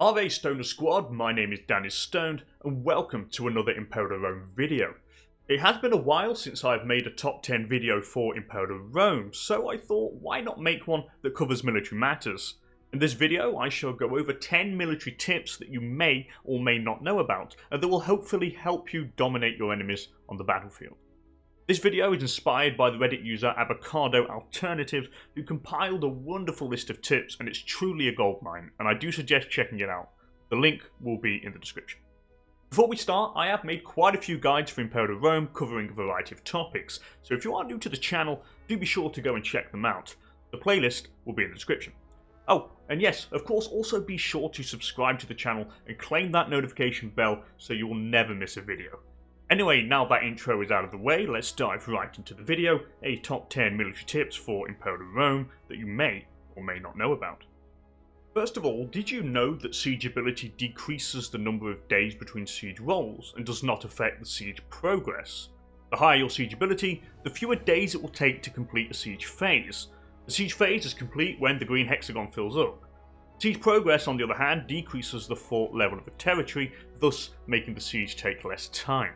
AvocadoAlternative squad, my name is DanIsStoned and welcome to another Imperator Rome video. It has been a while since I've made a top 10 video for Imperator Rome, so I thought why not make one that covers military matters. In this video I shall go over 10 military tips that you may or may not know about and that will hopefully help you dominate your enemies on the battlefield. This video is inspired by the Reddit user AvocadoAlternative, who compiled a wonderful list of tips, and it's truly a goldmine, and I do suggest checking it out. The link will be in the description. Before we start, I have made quite a few guides for Imperator Rome covering a variety of topics, so if you are new to the channel, do be sure to go and check them out. The playlist will be in the description. Oh, and yes, of course, also be sure to subscribe to the channel and claim that notification bell so you will never miss a video. Anyway, now that intro is out of the way, let's dive right into the video, a top 10 military tips for Imperator Rome that you may or may not know about. First of all, did you know that siege ability decreases the number of days between siege rolls and does not affect the siege progress? The higher your siege ability, the fewer days it will take to complete a siege phase. The siege phase is complete when the green hexagon fills up. Siege progress, on the other hand, decreases the fort level of a territory, thus making the siege take less time.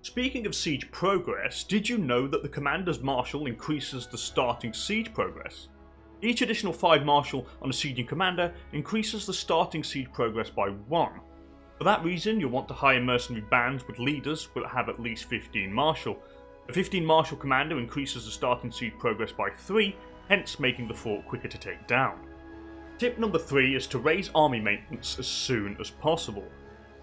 Speaking of siege progress, did you know that the Commander's Marshal increases the starting siege progress? Each additional 5 Marshal on a sieging commander increases the starting siege progress by 1. For that reason, you'll want to hire mercenary bands with leaders that have at least 15 Marshal. A 15 Marshal commander increases the starting siege progress by 3, hence making the fort quicker to take down. Tip number 3 is to raise army maintenance as soon as possible.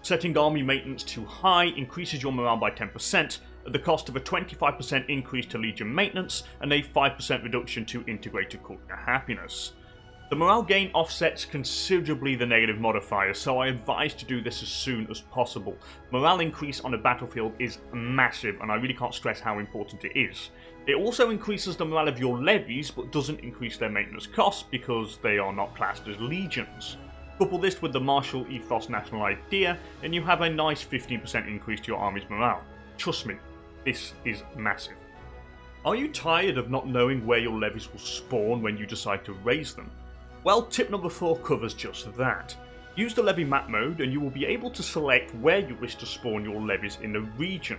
Setting army maintenance too high increases your morale by 10% at the cost of a 25% increase to legion maintenance and a 5% reduction to integrated culture happiness. The morale gain offsets considerably the negative modifier, so I advise to do this as soon as possible. Morale increase on a battlefield is massive and I really can't stress how important it is. It also increases the morale of your levies but doesn't increase their maintenance costs because they are not classed as legions. Couple this with the martial ethos national idea and you have a nice 15% increase to your army's morale. Trust me, this is massive. Are you tired of not knowing where your levies will spawn when you decide to raise them? Well, tip number 4 covers just that. Use the levy map mode and you will be able to select where you wish to spawn your levies in the region.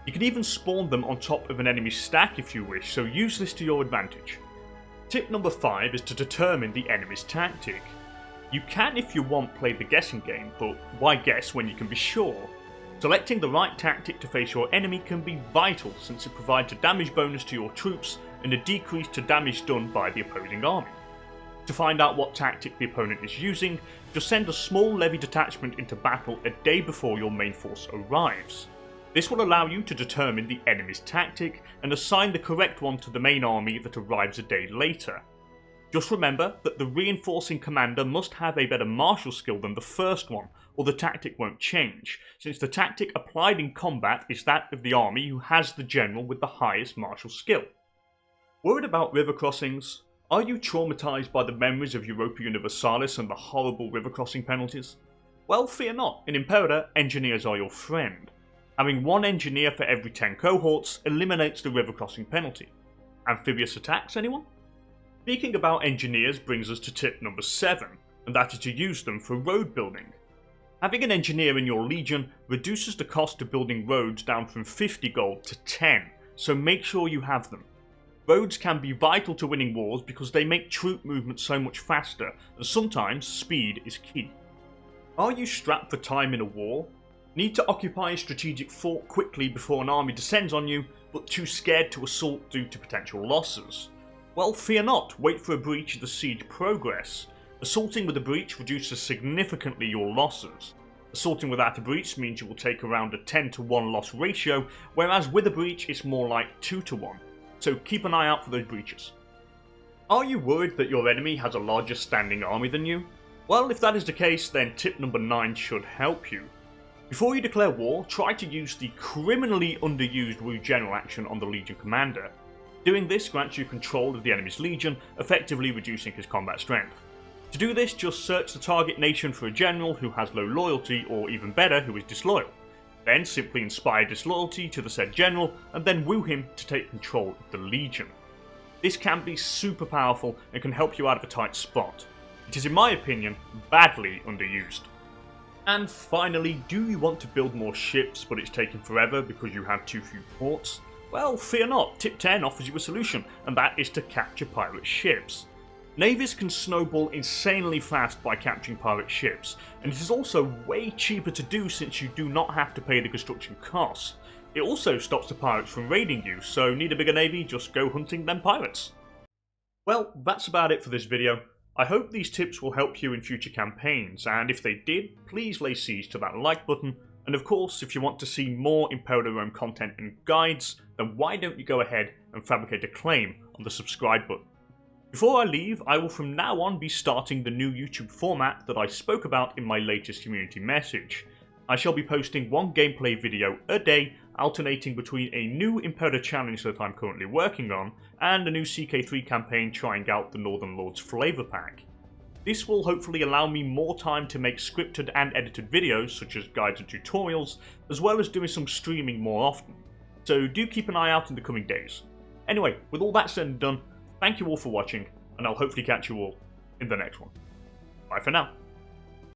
You can even spawn them on top of an enemy stack if you wish, so use this to your advantage. Tip number 5 is to determine the enemy's tactic. You can, if you want, play the guessing game, but why guess when you can be sure? Selecting the right tactic to face your enemy can be vital since it provides a damage bonus to your troops and a decrease to damage done by the opposing army. To find out what tactic the opponent is using, just send a small levy detachment into battle a day before your main force arrives. This will allow you to determine the enemy's tactic and assign the correct one to the main army that arrives a day later. Just remember that the reinforcing commander must have a better martial skill than the first one, or the tactic won't change, since the tactic applied in combat is that of the army who has the general with the highest martial skill. Worried about river crossings? Are you traumatized by the memories of Europa Universalis and the horrible river crossing penalties? Well, fear not, in Imperator, engineers are your friend. Having 1 engineer for every 10 cohorts eliminates the river crossing penalty. Amphibious attacks, anyone? Speaking about engineers brings us to tip number 7, and that is to use them for road building. Having an engineer in your legion reduces the cost of building roads down from 50 gold to 10, so make sure you have them. Roads can be vital to winning wars because they make troop movement so much faster, and sometimes speed is key. Are you strapped for time in a war? Need to occupy a strategic fort quickly before an army descends on you, but too scared to assault due to potential losses? Well, fear not, wait for a breach of the siege progress. Assaulting with a breach reduces significantly your losses. Assaulting without a breach means you will take around a 10 to 1 loss ratio, whereas with a breach it's more like 2 to 1. So keep an eye out for those breaches. Are you worried that your enemy has a larger standing army than you? Well, if that is the case, then tip number 9 should help you. Before you declare war, try to use the criminally underused Woo General action on the Legion Commander. Doing this grants you control of the enemy's legion, effectively reducing his combat strength. To do this, just search the target nation for a general who has low loyalty, or even better, who is disloyal. Then simply inspire disloyalty to the said general, and then woo him to take control of the legion. This can be super powerful and can help you out of a tight spot. It is, in my opinion, badly underused. And finally, do you want to build more ships but it's taking forever because you have too few ports? Well, fear not, tip 10 offers you a solution, and that is to capture pirate ships. Navies can snowball insanely fast by capturing pirate ships, and it is also way cheaper to do since you do not have to pay the construction costs. It also stops the pirates from raiding you, so need a bigger navy, just go hunting them pirates. Well, that's about it for this video. I hope these tips will help you in future campaigns, and if they did, please lay siege to that like button, and of course, if you want to see more Imperator Rome content and guides, then why don't you go ahead and fabricate a claim on the subscribe button. Before I leave, I will from now on be starting the new YouTube format that I spoke about in my latest community message. I shall be posting one gameplay video a day, alternating between a new Imperator challenge that I'm currently working on, and a new CK3 campaign trying out the Northern Lords flavor pack. This will hopefully allow me more time to make scripted and edited videos, such as guides and tutorials, as well as doing some streaming more often. So do keep an eye out in the coming days. Anyway, with all that said and done, thank you all for watching, and I'll hopefully catch you all in the next one. Bye for now.